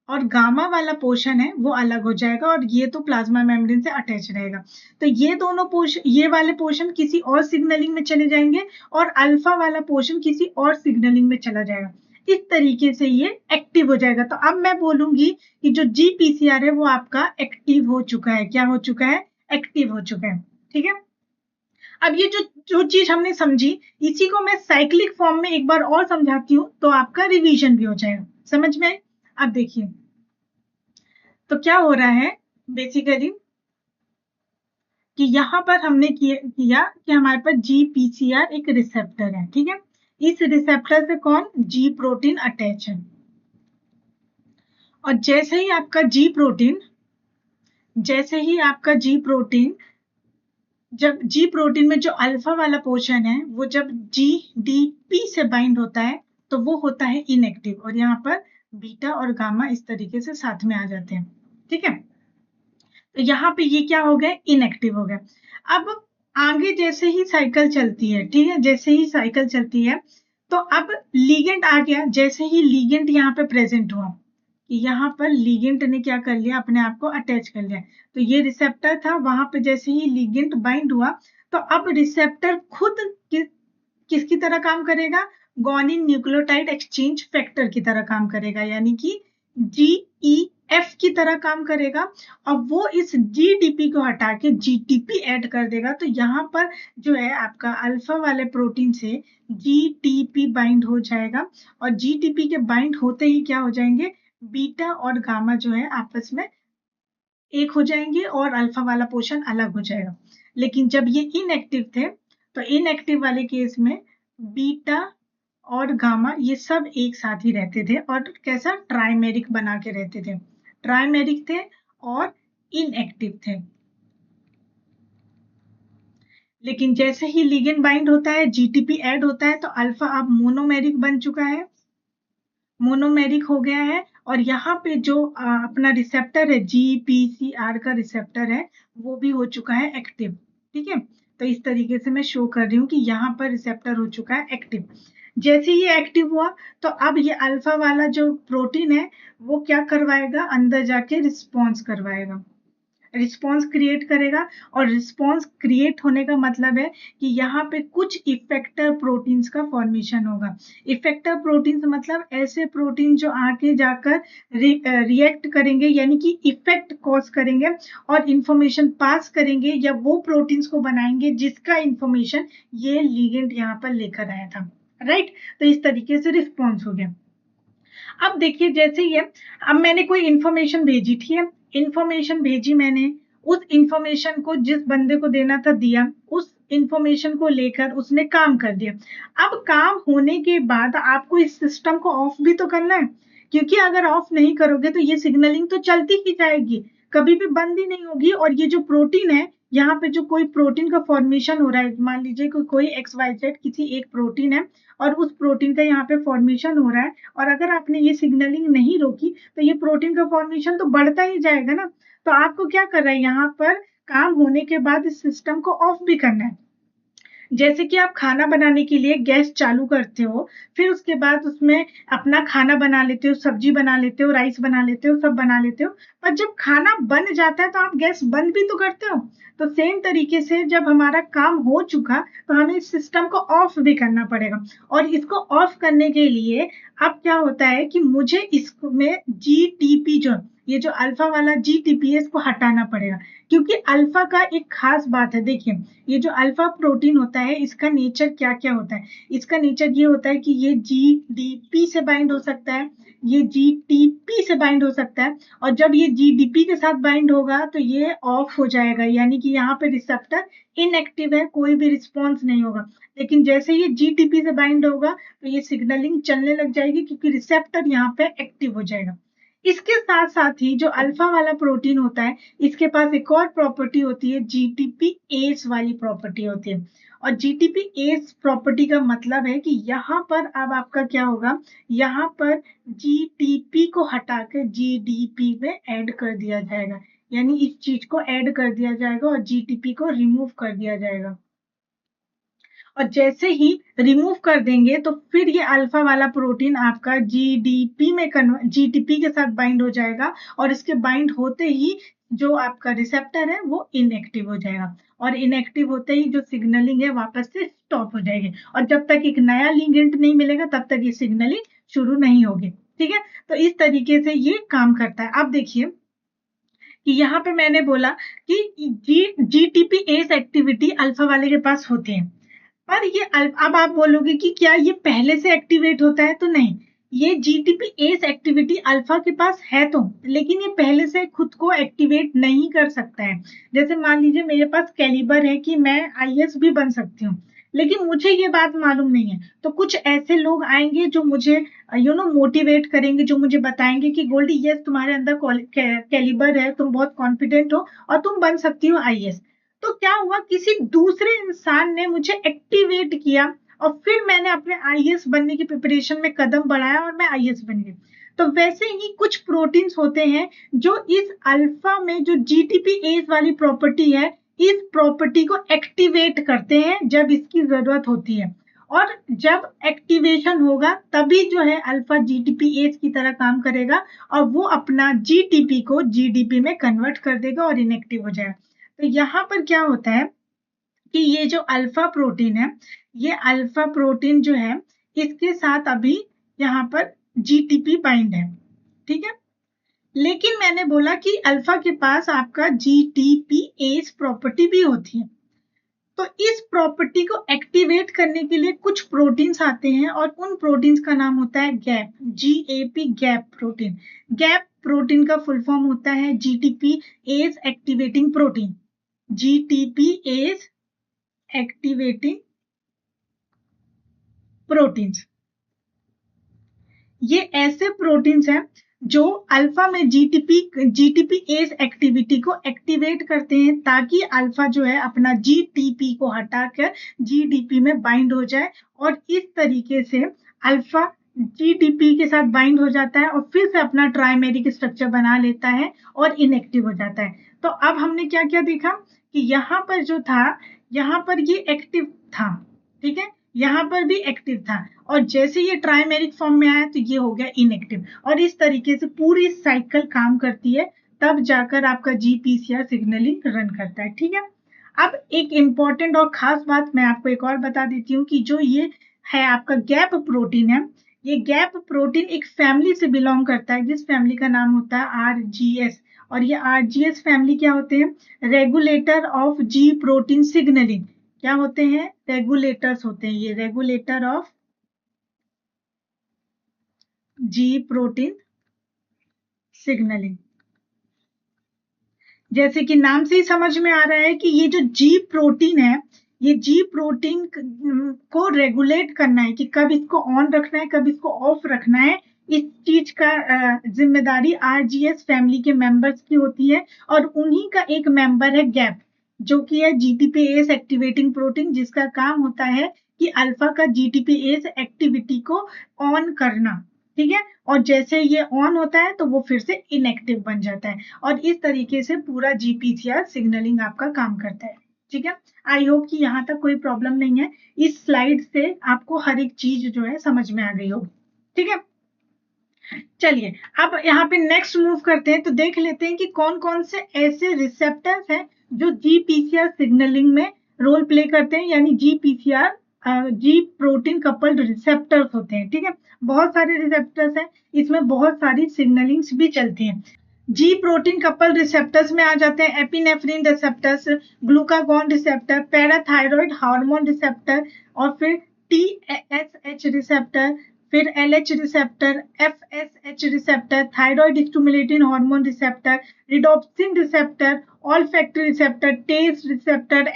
और गामा वाला पोर्शन है वो अलग हो जाएगा, और ये तो प्लाज्मा मेम्ब्रेन से अटैच रहेगा। तो ये दोनों पोर्शन, ये वाले पोर्शन किसी और सिग्नलिंग में चले जाएंगे और अल्फा वाला पोर्शन किसी और सिग्नलिंग में चला जाएगा। इस तरीके से ये एक्टिव हो जाएगा। तो अब मैं बोलूंगी कि जो GPCR है वो आपका एक्टिव हो चुका है। क्या हो चुका है? एक्टिव हो चुका है। ठीक है, अब ये जो जो चीज हमने समझी, इसी को मैं साइक्लिक फॉर्म में एक बार और समझाती हूँ तो आपका रिवीजन भी हो जाएगा। समझ में आए? अब देखिए तो क्या हो रहा है बेसिकली कि यहाँ पर हमने किया कि हमारे पास GPCR एक रिसेप्टर है। ठीक है, इस रिसेप्टर से कौन? G प्रोटीन अटैच है, और जैसे ही आपका G प्रोटीन जब G प्रोटीन में जो अल्फा वाला पोर्शन है वो जब GDP से बाइंड होता है तो वो होता है इनएक्टिव, और यहाँ पर बीटा और गामा इस तरीके से साथ में आ जाते हैं। ठीक है, तो यहाँ पे ये क्या हो गया? इनएक्टिव हो गया। अब आगे जैसे ही साइकिल चलती है, ठीक है, जैसे ही साइकिल चलती है तो अब लीगेंड आ गया। जैसे ही लीगेंड यहाँ पे प्रेजेंट हुआ, यहाँ पर लीगेंड ने क्या कर लिया? अपने आप को अटैच कर लिया। तो ये रिसेप्टर था, वहां पे जैसे ही लीगेंड बाइंड हुआ तो अब रिसेप्टर खुद किसकी तरह काम करेगा? गुआनिन न्यूक्लियोटाइड एक्सचेंज फैक्टर की तरह काम करेगा, यानी कि GEF की तरह काम करेगा, और वो इस GDP को हटा के GTP ऐड कर देगा। तो यहाँ पर जो है आपका अल्फा वाले प्रोटीन से GTP बाइंड हो जाएगा, और GTP के बाइंड होते ही क्या हो जाएंगे? बीटा और गामा जो है आपस में एक हो जाएंगे और अल्फा वाला पोर्शन अलग हो जाएगा। लेकिन जब ये इनएक्टिव थे तो इनएक्टिव वाले केस में बीटा और गामा ये सब एक साथ ही रहते थे, और कैसा? ट्राइमेरिक बना के रहते थे। ट्राइमेरिक थे और इनएक्टिव थे। लेकिन जैसे ही लिगेंड बाइंड होता है, GTP ऐड होता है, तो अल्फा अब मोनोमेरिक बन चुका है, मोनोमेरिक हो गया है, और यहाँ पे जो अपना रिसेप्टर है GPCR का रिसेप्टर है वो भी हो चुका है एक्टिव। ठीक है, तो इस तरीके से मैं शो कर रही हूँ कि यहाँ पर रिसेप्टर हो चुका है एक्टिव। जैसे ही एक्टिव हुआ तो अब ये अल्फा वाला जो प्रोटीन है वो क्या करवाएगा? अंदर जाके रिस्पॉन्स करवाएगा, रिस्पॉन्स क्रिएट करेगा। और रिस्पॉन्स क्रिएट होने का मतलब है कि यहाँ पे कुछ इफेक्टर प्रोटीन्स का फॉर्मेशन होगा। इफेक्टर प्रोटीन्स मतलब ऐसे प्रोटीन जो आके जाकर रिएक्ट करेंगे, यानी कि इफेक्ट कॉज करेंगे और इंफॉर्मेशन पास करेंगे, या वो प्रोटीन्स को बनाएंगे जिसका इंफॉर्मेशन ये लिगेंड यहाँ पर लेकर आया था। राइट, तो इस तरीके से रिस्पॉन्स हो गया। अब देखिए जैसे ये, अब मैंने कोई इंफॉर्मेशन भेजी, ठीक है, इंफॉर्मेशन भेजी मैंने, उस इंफॉर्मेशन को जिस बंदे को देना था दिया, उस इंफॉर्मेशन को लेकर उसने काम कर दिया। अब काम होने के बाद आपको इस सिस्टम को ऑफ भी तो करना है, क्योंकि अगर ऑफ नहीं करोगे तो ये सिग्नलिंग तो चलती ही जाएगी, कभी भी बंद ही नहीं होगी। और ये जो प्रोटीन है, यहाँ पे जो कोई प्रोटीन का फॉर्मेशन हो रहा है, मान लीजिए कोई XYZ किसी एक प्रोटीन है और उस प्रोटीन का यहाँ पे फॉर्मेशन हो रहा है, और अगर आपने ये सिग्नलिंग नहीं रोकी तो ये प्रोटीन का फॉर्मेशन तो बढ़ता ही जाएगा ना। तो आपको क्या कर रहा है? यहाँ पर काम होने के बाद इस सिस्टम को ऑफ भी करना है। जैसे कि आप खाना बनाने के लिए गैस चालू करते हो, फिर उसके बाद उसमें अपना खाना बना लेते हो, सब्जी बना लेते हो, राइस बना लेते हो, सब बना लेते हो। पर जब खाना बन जाता है तो आप गैस बंद भी तो करते हो। तो सेम तरीके से जब हमारा काम हो चुका तो हमें इस सिस्टम को ऑफ भी करना पड़ेगा। और इसको ऑफ करने के लिए अब क्या होता है कि मुझे इसमें जीटीपी जो ये जो अल्फा वाला जीटीपी है इसको हटाना पड़ेगा। क्योंकि अल्फा का एक खास बात है, देखिए ये जो अल्फा प्रोटीन होता है इसका नेचर क्या क्या होता है। इसका नेचर ये होता है कि ये जीडीपी से बाइंड हो सकता है, ये जीटीपी से बाइंड हो सकता है, और जब ये जीडीपी के साथ बाइंड होगा तो ये ऑफ हो जाएगा, यानी कि यहाँ पे रिसेप्टर इनएक्टिव है, कोई भी रिस्पॉन्स नहीं होगा। लेकिन जैसे ये जीटीपी से बाइंड होगा तो ये सिग्नलिंग चलने लग जाएगी, क्योंकि रिसेप्टर यहाँ पे एक्टिव हो जाएगा। इसके साथ साथ ही जो अल्फा वाला प्रोटीन होता है इसके पास एक और प्रॉपर्टी होती है, जीटीपी एस वाली प्रॉपर्टी होती है। और जीटीपी एस प्रॉपर्टी का मतलब है कि यहाँ पर अब आपका क्या होगा, यहाँ पर जीटीपी को हटा के जीडीपी में ऐड कर दिया जाएगा, यानी इस चीज को ऐड कर दिया जाएगा और जीटीपी को रिमूव कर दिया जाएगा। और जैसे ही रिमूव कर देंगे तो फिर ये अल्फा वाला प्रोटीन आपका जीडीपी में जीटीपी के साथ बाइंड हो जाएगा, और इसके बाइंड होते ही जो आपका रिसेप्टर है वो इनएक्टिव हो जाएगा, और इनएक्टिव होते ही जो सिग्नलिंग है वापस से स्टॉप हो जाएगी, और जब तक एक नया लिगेंड नहीं मिलेगा तब तक ये सिग्नलिंग शुरू नहीं होगी। ठीक है, तो इस तरीके से ये काम करता है। अब देखिए कि यहाँ पे मैंने बोला कि जीटीपी एस एक्टिविटी अल्फा वाले के पास होती है, पर ये अब आप बोलोगे कि क्या ये पहले से एक्टिवेट होता है, तो नहीं, ये जीटीपी एस एक्टिविटी अल्फा के पास है तो, लेकिन ये पहले से खुद को एक्टिवेट नहीं कर सकता है। जैसे मान लीजिए मेरे पास कैलिबर है कि मैं आईएएस भी बन सकती हूँ, लेकिन मुझे ये बात मालूम नहीं है, तो कुछ ऐसे लोग आएंगे जो मुझे मोटिवेट करेंगे, जो मुझे बताएंगे कि गोल्डी यस तुम्हारे अंदर कैलिबर है, तुम बहुत कॉन्फिडेंट हो और तुम बन सकती हो आईएएस। तो क्या हुआ, किसी दूसरे इंसान ने मुझे एक्टिवेट किया और फिर मैंने अपने आईएएस बनने की प्रिपरेशन में कदम बढ़ाया और मैं आईएएस बन गई। तो वैसे ही कुछ प्रोटीन्स होते हैं जो इस अल्फा में जो जीटीपी एस वाली प्रॉपर्टी है, इस प्रॉपर्टी को एक्टिवेट करते हैं जब इसकी जरूरत होती है, और जब एक्टिवेशन होगा तभी जो है अल्फा जीटीपी एस की तरह काम करेगा, और वो अपना जीटीपी को जीडीपी में कन्वर्ट कर देगा और इनएक्टिव हो जाएगा। तो यहाँ पर क्या होता है कि ये जो अल्फा प्रोटीन है, ये अल्फा प्रोटीन जो है इसके साथ अभी यहाँ पर जीटीपी बाइंड है। ठीक है, लेकिन मैंने बोला कि अल्फा के पास आपका जीटीपी एस प्रॉपर्टी भी होती है। तो इस प्रॉपर्टी को एक्टिवेट करने के लिए कुछ प्रोटीन्स आते हैं, और उन प्रोटीन्स का नाम होता है gap, GAP, gap protein. Gap protein का फुल फॉर्म होता है GTP S activating protein, GTP S activating proteins. ये ऐसे प्रोटीन्स हैं जो अल्फा में जीटीपी एस एक्टिविटी को एक्टिवेट करते हैं, ताकि अल्फा जो है अपना जीटीपी को हटाकर जीडीपी में बाइंड हो जाए, और इस तरीके से अल्फा जीटीपी के साथ बाइंड हो जाता है और फिर से अपना ट्राइमेरिक स्ट्रक्चर बना लेता है और इनएक्टिव हो जाता है। तो अब हमने क्या क्या देखा कि यहाँ पर जो था, यहाँ पर ये एक्टिव था, ठीक है, यहाँ पर भी एक्टिव था, और जैसे ये ट्राइमेरिक फॉर्म में आया तो ये हो गया इनएक्टिव, और इस तरीके से पूरी साइकिल काम करती है, तब जाकर आपका जीपीसीआर सिग्नलिंग रन करता है। ठीक है, अब एक इंपॉर्टेंट और खास बात मैं आपको एक और बता देती हूँ कि जो ये है आपका गैप प्रोटीन है, ये गैप प्रोटीन एक फैमिली से बिलोंग करता है, जिस फैमिली का नाम होता है आरजीएस। और ये आरजीएस फैमिली क्या होते हैं, regulator of ji protein signalling. क्या होते हैं, रेगुलेटर्स होते हैं, ये regulator of ji protein signalling. जैसे कि नाम से ही समझ में आ रहा है कि ये जो जी प्रोटीन है, ये जी प्रोटीन को रेगुलेट करना है कि कब इसको ऑन रखना है, कब इसको ऑफ रखना है, इस चीज का जिम्मेदारी आरजीएस फैमिली के मेंबर्स की होती है, और उन्हीं का एक मेंबर है गैप, जो कि है जीटीपी एस एक्टिवेटिंग प्रोटीन, जिसका काम होता है कि अल्फा का जीटीपी एस एक्टिविटी को ऑन करना। ठीक है, और जैसे ये ऑन होता है तो वो फिर से इनएक्टिव बन जाता है, और इस तरीके से पूरा जीपीसीआर सिग्नलिंग आपका काम करता है। ठीक है, आई होप कि यहाँ तक कोई प्रॉब्लम नहीं है। इस स्लाइड से आपको हर एक चीज जो है समझ में आ गई होगी। ठीक है, चलिए अब यहाँ पे नेक्स्ट मूव करते हैं, तो देख लेते हैं कि कौन कौन से ऐसे रिसेप्टर्स हैं जो जीपीसीआर सिग्नलिंग में रोल प्ले करते हैं, यानी जीपीसीआर जी प्रोटीन कपल्ड रिसेप्टर्स होते हैं। ठीक है, बहुत सारे रिसेप्टर्स हैं, इसमें बहुत सारी सिग्नलिंग्स भी चलती हैं। जी प्रोटीन कपल रिसेप्टर्स में आ जाते हैं epinephrine receptors, glucagon receptor, parathyroid hormone receptor, और फिर टीएसएच रिसेप्टर, फिर LH receptor, FSH receptor, thyroid stimulating hormone receptor, rhodopsin receptor, olfactory receptor, taste receptor,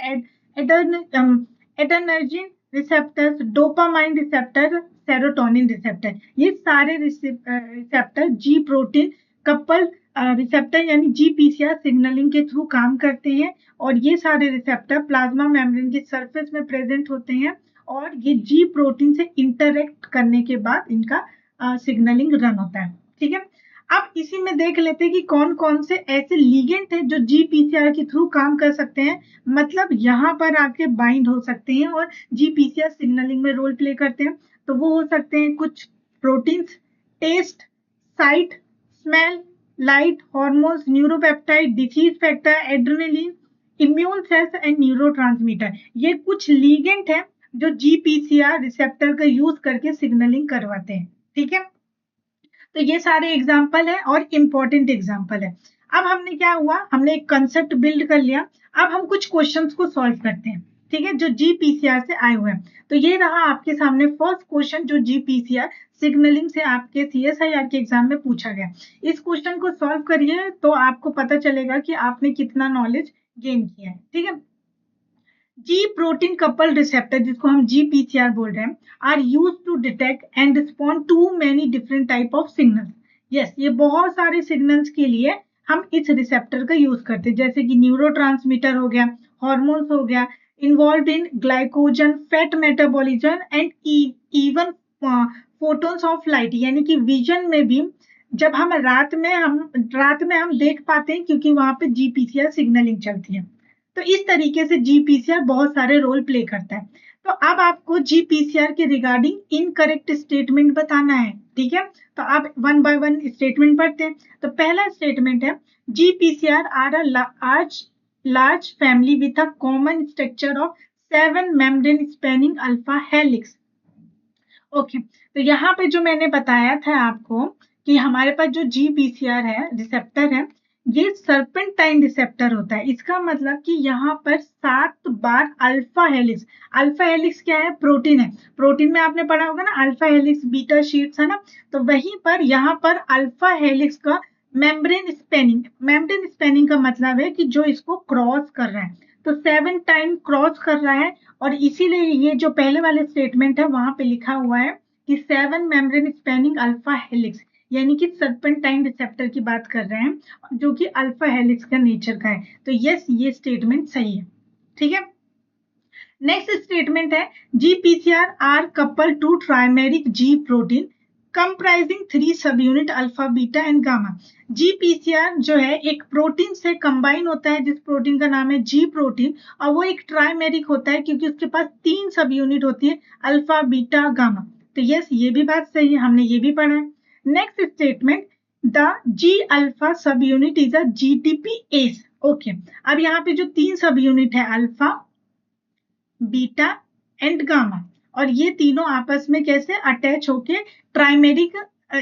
adrenergic receptors, dopamine receptor, serotonin receptor. ये सारे receptor G protein couple receptor यानी GPCR signalling के through काम करते हैं, और ये सारे रिसेप्टर प्लाज्मा मेम्ब्रेन की सरफेस में प्रेजेंट होते हैं, और ये जी प्रोटीन से इंटरेक्ट करने के बाद इनका सिग्नलिंग रन होता है। ठीक है, अब इसी में देख लेते हैं कि कौन कौन से ऐसे लिगेंड है जो जीपीसीआर के थ्रू काम कर सकते हैं, मतलब यहाँ पर आके बाइंड हो सकते हैं और जीपीसीआर सिग्नलिंग में रोल प्ले करते हैं। तो वो हो सकते हैं कुछ proteins, taste, sight, smell, light, hormones, neuropeptide, disease factor, adrenaline, immune cells and neurotransmitter. ये कुछ लीगेंट है जो जीपीसीआर रिसेप्टर का यूज करके सिग्नलिंग करवाते हैं। ठीक है, तो ये सारे एग्जाम्पल है और इम्पोर्टेंट एग्जाम्पल है। अब हमने क्या हुआ, हमने एक कंसेप्ट बिल्ड कर लिया, अब हम कुछ क्वेश्चंस को सॉल्व करते हैं। ठीक है, जो जीपीसीआर से आए हुए हैं। तो ये रहा आपके सामने फर्स्ट क्वेश्चन जो जीपीसीआर सिग्नलिंग से आपके सीएसआईआर के एग्जाम में पूछा गया। इस क्वेश्चन को सॉल्व करिए तो आपको पता चलेगा कि आपने कितना नॉलेज गेन किया है। ठीक है, जी प्रोटीन कपल रिसेप्टर जिसको हम जीपीसीआर बोल रहे हैं are use to detect and respond to many different type of signals. Yes, ये बहुत सारे सिग्नल्स के लिए हम इस रिसेप्टर का यूज करते हैं, जैसे कि न्यूरोट्रांसमीटर हो गया, हॉर्मोन्स हो गया, involve in glycogen, fat metabolism and even photons of light, यानी कि विजन में भी जब हम रात में हम देख पाते हैं क्योंकि वहां पे जीपीसीआर सिग्नलिंग चलती है। तो इस तरीके से जीपीसीआर बहुत सारे रोल प्ले करता है। तो अब आपको जीपीसीआर के रिगार्डिंग इनकरेक्ट स्टेटमेंट बताना है। ठीक है, तो आप वन बाय वन स्टेटमेंट पढ़ते हैं। तो पहला स्टेटमेंट है GPCR are a large family with a common structure of 7 membrane spanning alpha helix। Okay, तो यहाँ पे जो मैंने बताया था आपको कि हमारे पास जो जीपीसीआर है रिसेप्टर है, ये सर्पेंटाइन रिसेप्टर होता है। इसका मतलब कि यहाँ पर 7 बार अल्फा हेलिक्स, अल्फा हेलिक्स क्या है, प्रोटीन है। प्रोटीन में आपने पढ़ा होगा ना अल्फा हेलिक्स बीटा शीट्स, है ना, तो वहीं पर यहाँ पर अल्फा हेलिक्स का मेम्ब्रेन स्पेनिंग का मतलब है कि जो इसको क्रॉस कर रहा है, तो 7 टाइम क्रॉस कर रहा है, और इसीलिए ये जो पहले वाले स्टेटमेंट है वहां पे लिखा हुआ है कि 7 मेम्ब्रेन स्पेनिंग अल्फा हेलिक्स, यानी कि सर्पेंटाइन रिसेप्टर की बात कर रहे हैं जो कि अल्फा हेलिक्स का नेचर का है। तो यस, ये स्टेटमेंट सही है। ठीक है, नेक्स्ट स्टेटमेंट है GPCR are couple to trimeric G protein comprising 3 subunit alpha beta and gamma. GPCR जो है एक प्रोटीन से कंबाइन होता है जिस प्रोटीन का नाम है जी प्रोटीन, और वो एक ट्राइमेरिक होता है क्योंकि उसके पास 3 सब यूनिट होती है अल्फा बीटा गामा। तो यस, ये भी बात सही है, हमने ये भी पढ़ा है। Next statement the G alpha subunit is a GTPase. Okay, अब यहाँ पे जो 3 सब यूनिट है अल्फा बीटा एंड गामा, और ये तीनों आपस में कैसे अटैच होके ट्राइमेरिक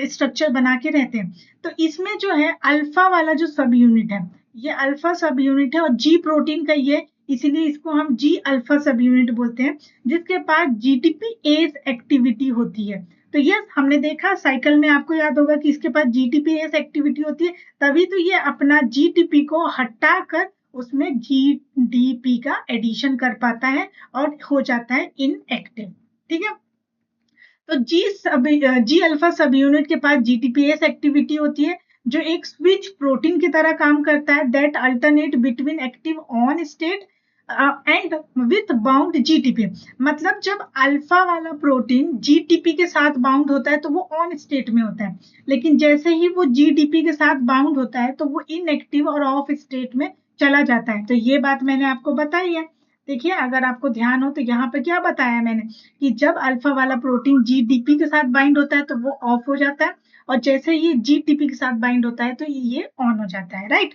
स्ट्रक्चर बना के रहते हैं। तो इसमें जो है अल्फा वाला जो सब यूनिट है, ये अल्फा सब यूनिट है और जी प्रोटीन का ये, इसीलिए इसको हम जी अल्फा सब यूनिट बोलते हैं, जिसके पास जीटीपी एस एक्टिविटी होती है। तो यस, हमने देखा साइकिल में, आपको याद होगा कि इसके पास जीटीपी एस एक्टिविटी होती है, तभी तो ये अपना जीटीपी को हटाकर उसमें जीडीपी का एडिशन कर पाता है और हो जाता है इनएक्टिव। ठीक है, तो जी अल्फा सब यूनिट के पास जीटीपीएस एक्टिविटी होती है जो एक स्विच प्रोटीन की तरह काम करता है that alternate between active on state and with bound GTP, मतलब जब अल्फा वाला प्रोटीन जीटीपी के साथ बाउंड होता है तो वो ऑन स्टेट में होता है, लेकिन जैसे ही वो जीटीपी के साथ बाउंड होता है तो वो इनएक्टिव और ऑफ स्टेट में चला जाता है। तो ये बात मैंने आपको बताई है। देखिए अगर आपको ध्यान हो तो यहाँ पे क्या बताया मैंने कि जब अल्फा वाला प्रोटीन जीडीपी के साथ बाइंड होता है तो वो ऑफ हो जाता है, और जैसे ही जीटीपी के साथ बाइंड होता है तो ये ऑन हो जाता है, राइट।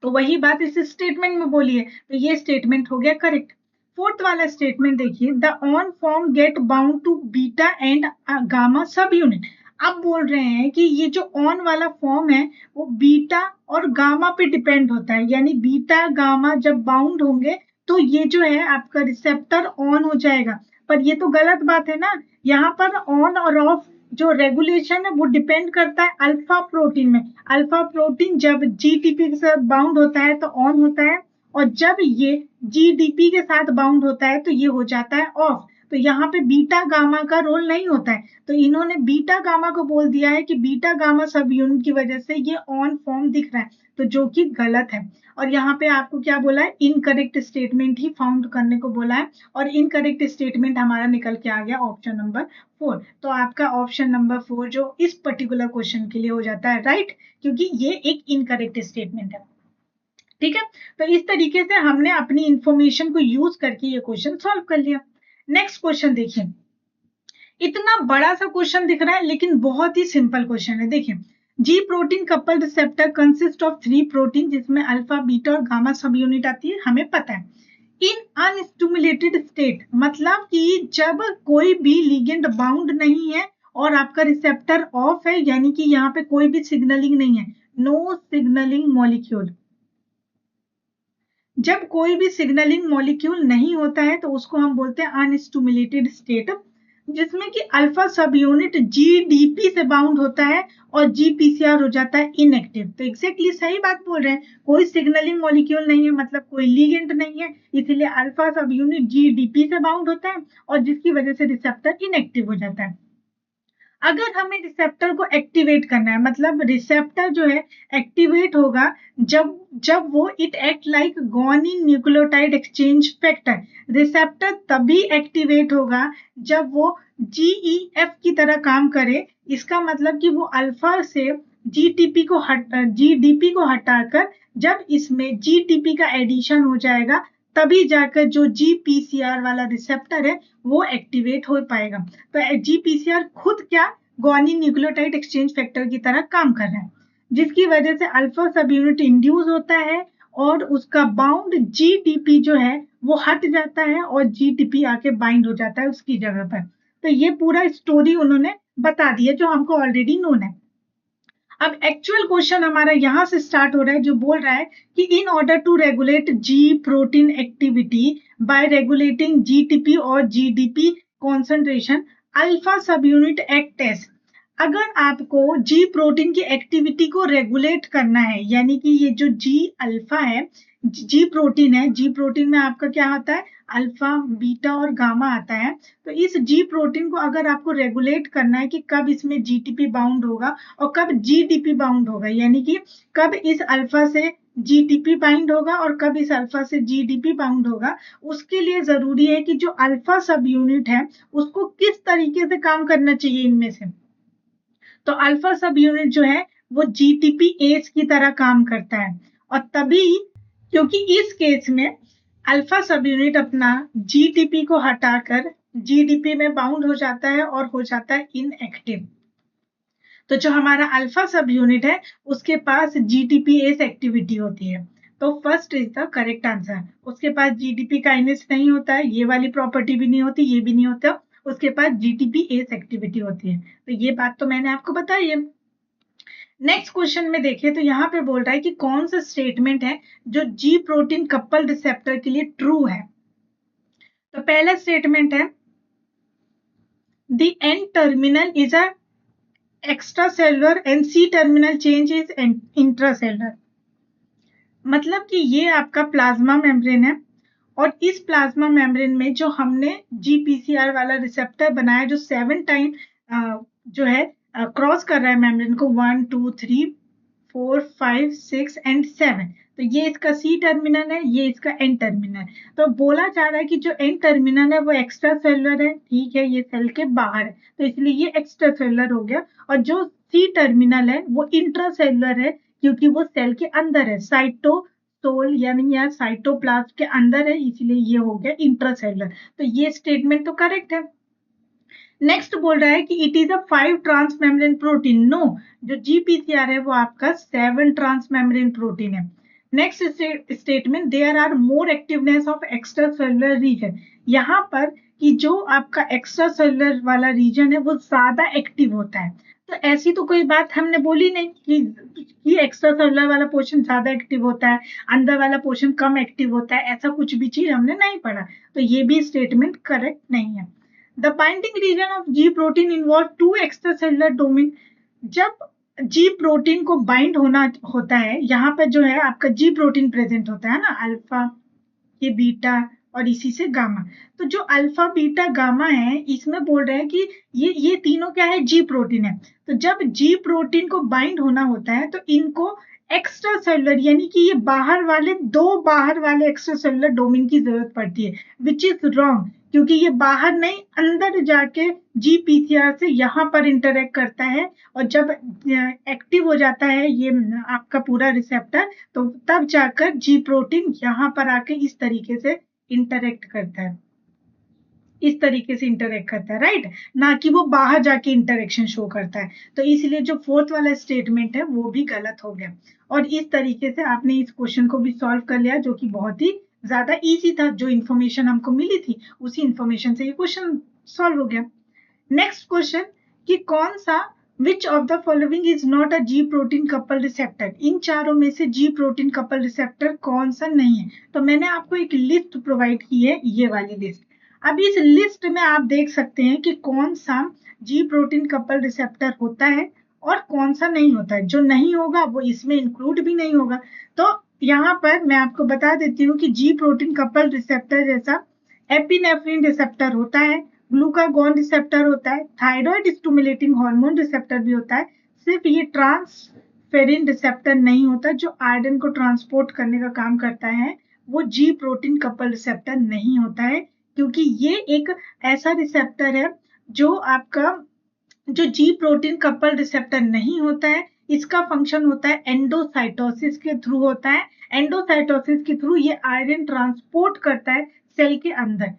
तो वही बात इस स्टेटमेंट में बोली है, तो ये स्टेटमेंट हो गया करेक्ट। फोर्थ वाला स्टेटमेंट देखिए, the on form get bound to beta and gamma subunit. अब बोल रहे हैं कि ये जो ऑन वाला फॉर्म है वो बीटा और गामा पे डिपेंड होता है, यानी बीटा गामा जब बाउंड होंगे तो ये जो है आपका रिसेप्टर ऑन हो जाएगा। पर ये तो गलत बात है ना, यहाँ पर ऑन और ऑफ जो रेगुलेशन है वो डिपेंड करता है अल्फा प्रोटीन में। अल्फा प्रोटीन जब जीटीपी के साथ बाउंड होता है तो ऑन होता है, और जब ये जीडीपी के साथ बाउंड होता है तो ये हो जाता है ऑफ। तो यहाँ पे बीटा गामा का रोल नहीं होता है, तो इन्होंने बीटा गामा को बोल दिया है कि बीटा गामा सब यूनिट की वजह से ये ऑन फॉर्म दिख रहा है, तो जो कि गलत है। और यहाँ पे आपको क्या बोला है, इनकरेक्ट स्टेटमेंट ही फाउंड करने को बोला है, और इनकरेक्ट स्टेटमेंट हमारा निकल के आ गया ऑप्शन नंबर 4। तो आपका ऑप्शन नंबर 4 जो इस पर्टिकुलर क्वेश्चन के लिए हो जाता है राइट, क्योंकि ये एक इनकरेक्ट स्टेटमेंट है। ठीक है, तो इस तरीके से हमने अपनी इंफॉर्मेशन को यूज करके ये क्वेश्चन सॉल्व कर लिया। नेक्स्ट क्वेश्चन देखिए, इतना बड़ा सा क्वेश्चन दिख रहा है लेकिन बहुत ही सिंपल क्वेश्चन है। देखिए, जी protein couple receptor consist of 3 protein जिसमें अल्फा बीटा और गामा सब यूनिट आती है, हमें पता है। इन अनस्टिमुलेटेड स्टेट मतलब कि जब कोई भी लिगेंड बाउंड नहीं है और आपका रिसेप्टर ऑफ है, यानी कि यहाँ पे कोई भी सिग्नलिंग नहीं है, नो सिग्नलिंग मॉलिक्यूल। जब कोई भी सिग्नलिंग मॉलिक्यूल नहीं होता है तो उसको हम बोलते हैं अनस्टिमुलेटेड स्टेट, जिसमें कि अल्फा सब यूनिट जीडीपी से बाउंड होता है और जीपीसीआर हो जाता है इनएक्टिव। तो एग्जैक्टली सही बात बोल रहे हैं, कोई सिग्नलिंग मॉलिक्यूल नहीं है मतलब कोई लिगेंड नहीं है, इसीलिए अल्फा सब यूनिट जीडीपी से बाउंड होता है और जिसकी वजह से रिसेप्टर इनएक्टिव हो जाता है। अगर हमें रिसेप्टर को एक्टिवेट करना है, मतलब रिसेप्टर जो है एक्टिवेट होगा जब जब वो it act like guanine nucleotide exchange factor. Receptor तभी एक्टिवेट होगा जब वो जीईएफ की तरह काम करे। इसका मतलब कि वो अल्फा से जीडीपी को हटाकर जब इसमें जीटीपी का एडिशन हो जाएगा तभी जाकर जो जीपीसीआर वाला रिसेप्टर है वो एक्टिवेट हो पाएगा। तो जीपीसीआर खुद क्या गुआनिन न्यूक्लियोटाइड एक्सचेंज फैक्टर की तरह काम कर रहा है, जिसकी वजह से अल्फा सब यूनिट इंड्यूस होता है और उसका बाउंड जीडीपी जो है वो हट जाता है और जीटीपी आके बाइंड हो जाता है उसकी जगह पर। तो ये पूरा स्टोरी उन्होंने बता दी है जो हमको ऑलरेडी नोन है। अब एक्चुअल क्वेश्चन हमारा यहाँ से स्टार्ट हो रहा है जो बोल रहा है कि in order to regulate G protein activity by regulating GTP और GDP concentration alpha subunit act as. अगर आपको जी प्रोटीन की एक्टिविटी को रेगुलेट करना है, यानी कि ये जो जी अल्फा है, जी प्रोटीन है, जी प्रोटीन में आपका क्या होता है अल्फा बीटा और गामा आता है। तो इस जी प्रोटीन को अगर आपको रेगुलेट करना है कि कब इसमें जीटीपी बाउंड होगा और कब जीडीपी बाउंड होगा, यानी कि कब इस अल्फा से जीटीपी बाइंड होगा और कब इस अल्फा से जीडीपी बाउंड होगा, उसके लिए जरूरी है कि जो अल्फा सब यूनिट है उसको किस तरीके से काम करना चाहिए इनमें से। तो अल्फा सब यूनिट जो है वो जीटीपी एज की तरह काम करता है, और तभी क्योंकि इस केस में अल्फा सब यूनिट अपना जीटीपी को हटाकर जीडीपी में बाउंड हो जाता है और हो जाता है इनएक्टिव। तो जो हमारा अल्फा सब यूनिट है उसके पास जीटीपीएस एक्टिविटी होती है। तो first is the correct answer. उसके पास जीडीपी काइनेस नहीं होता है, ये वाली प्रॉपर्टी भी नहीं होती, ये भी नहीं होता, उसके पास जीटीपीएस एक्टिविटी होती है। तो ये बात तो मैंने आपको बताई है। नेक्स्ट क्वेश्चन में देखें तो यहाँ पे बोल रहा है कि कौन सा स्टेटमेंट है जो जी प्रोटीन कपल रिसेप्टर के लिए ट्रू है। तो पहला स्टेटमेंट है the N terminal is a extracellular and C terminal change is intracellular. मतलब कि ये आपका प्लाज्मा मेम्ब्रेन है और इस प्लाज्मा मेम्ब्रेन में जो हमने जीपीसीआर वाला रिसेप्टर बनाया जो 7 टाइम जो है क्रॉस कर रहा है मेम्ब्रेन को 1 2 3 4, 5, 6 एंड 7। तो ये इसका सी टर्मिनल है, ये इसका एन टर्मिनल। तो बोला जा रहा है कि जो एन टर्मिनल है वो एक्स्ट्रा सेलुलर है, ठीक है, ये सेल के बाहर है, तो इसलिए ये एक्स्ट्रा सेलुलर हो गया। और जो सी टर्मिनल है वो इंट्रा सेलुलर है, क्योंकि वो सेल के अंदर है, साइटोसोल यानी या साइटोप्लाज्म के अंदर है, इसलिए ये हो गया इंट्रा सेलुलर। तो ये स्टेटमेंट तो करेक्ट है। नेक्स्ट बोल रहा है कि it is a 5 transmembrane protein. No, जो जीपीसीआर है वो आपका 7 ट्रांसमेम्ब्रेन प्रोटीन है। Next statement, there are more activeness of extracellular region. यहाँ पर कि जो आपका एक्स्ट्रा सेलुलर वाला रीजन है वो ज्यादा एक्टिव होता है। तो ऐसी तो कोई बात हमने बोली नहीं कि एक्स्ट्रा सेलुलर वाला पोर्शन ज्यादा एक्टिव होता है, अंदर वाला पोर्शन कम एक्टिव होता है, ऐसा कुछ भी चीज हमने नहीं पढ़ा। तो ये भी स्टेटमेंट करेक्ट नहीं है। The binding region of G protein involve 2 extracellular domain। जब G प्रोटीन को बाइंड होना होता है, यहाँ पर जो है आपका G प्रोटीन प्रेजेंट होता है ना, अल्फा, ये बीटा और इसी से गामा। तो जो अल्फा बीटा गामा है, इसमें बोल रहे हैं कि ये तीनों क्या है, G प्रोटीन है। तो जब G प्रोटीन को बाइंड होना होता है तो इनको एक्स्ट्रा सेलुलर यानी कि ये बाहर वाले एक्स्ट्रा सेलुलर डोमेन की जरूरत पड़ती है, विच इज रॉन्ग, क्योंकि ये बाहर नहीं अंदर जाके जीपीसीआर से यहाँ पर इंटरेक्ट करता है। और जब एक्टिव हो जाता है ये आपका पूरा रिसेप्टर, तो तब जाकर जी प्रोटीन यहाँ पर आके इस तरीके से इंटरेक्ट करता है, इस तरीके से इंटरेक्ट करता है, राइट, ना कि वो बाहर जाके इंटरेक्शन शो करता है। तो इसलिए जो फोर्थ वाला स्टेटमेंट है वो भी गलत हो गया। और इस तरीके से आपने इस क्वेश्चन को भी सॉल्व कर लिया, जो कि बहुत ही ज्यादा इजी था। जो इन्फॉर्मेशन हमको मिली थी उसी इन्फॉर्मेशन से ये क्वेश्चन सॉल्व हो गया। नेक्स्ट क्वेश्चन कि कौन सा which of the following is not a G protein couple receptor. इन चारों में से जी प्रोटीन कपल रिसेप्टर कौन सा नहीं है। तो मैंने आपको एक लिस्ट प्रोवाइड की है, ये वाली लिस्ट। अब इस लिस्ट में आप देख सकते हैं कि कौन सा जी प्रोटीन कपल रिसेप्टर होता है और कौन सा नहीं होता है। जो नहीं होगा वो इसमें इंक्लूड भी नहीं होगा। तो यहाँ पर मैं आपको बता देती हूँ कि जी प्रोटीन कपल रिसेप्टर जैसा एपिनेफ्रिन रिसेप्टर होता है, ग्लूकागोन रिसेप्टर होता है, थायराइड स्टिमुलेटिंग हार्मोन रिसेप्टर भी होता है। सिर्फ ये ट्रांसफेरिन रिसेप्टर नहीं होता, जो आयरन को ट्रांसपोर्ट करने का काम करता है, वो जी प्रोटीन कपल रिसेप्टर नहीं होता है, क्योंकि ये एक ऐसा रिसेप्टर है जो आपका जो जी प्रोटीन कपल रिसेप्टर नहीं होता है। इसका फंक्शन होता है एंडोसाइटोसिस के थ्रू होता है। एंडोसाइटोसिस के थ्रू ये आयरन ट्रांसपोर्ट करता है सेल के अंदर,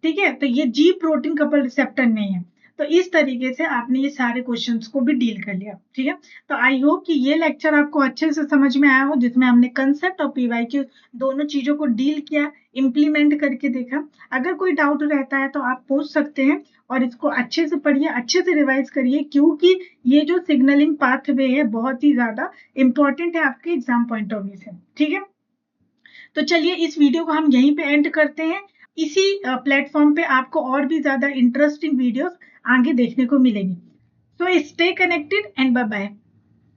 ठीक है। तो ये जी प्रोटीन कपल रिसेप्टर नहीं है। तो इस तरीके से आपने ये सारे क्वेश्चंस को भी डील कर लिया, ठीक है। तो आई होप कि ये लेक्चर आपको अच्छे से समझ में आया हो, जिसमें हमने कंसेप्ट और पीवाईक्यू दोनों चीजों को डील किया, इम्प्लीमेंट करके देखा। अगर कोई डाउट रहता है तो आप पूछ सकते हैं, और इसको अच्छे से पढ़िए, अच्छे से रिवाइज करिए, क्योंकि ये जो सिग्नलिंग पाथवे है बहुत ही ज्यादा इंपॉर्टेंट है आपके एग्जाम पॉइंट ऑफ व्यू से, ठीक है। तो चलिए इस वीडियो को हम यहीं पे एंड करते हैं। इसी प्लेटफॉर्म पे आपको और भी ज्यादा इंटरेस्टिंग वीडियोस आगे देखने को मिलेंगी। So stay connected and bye bye.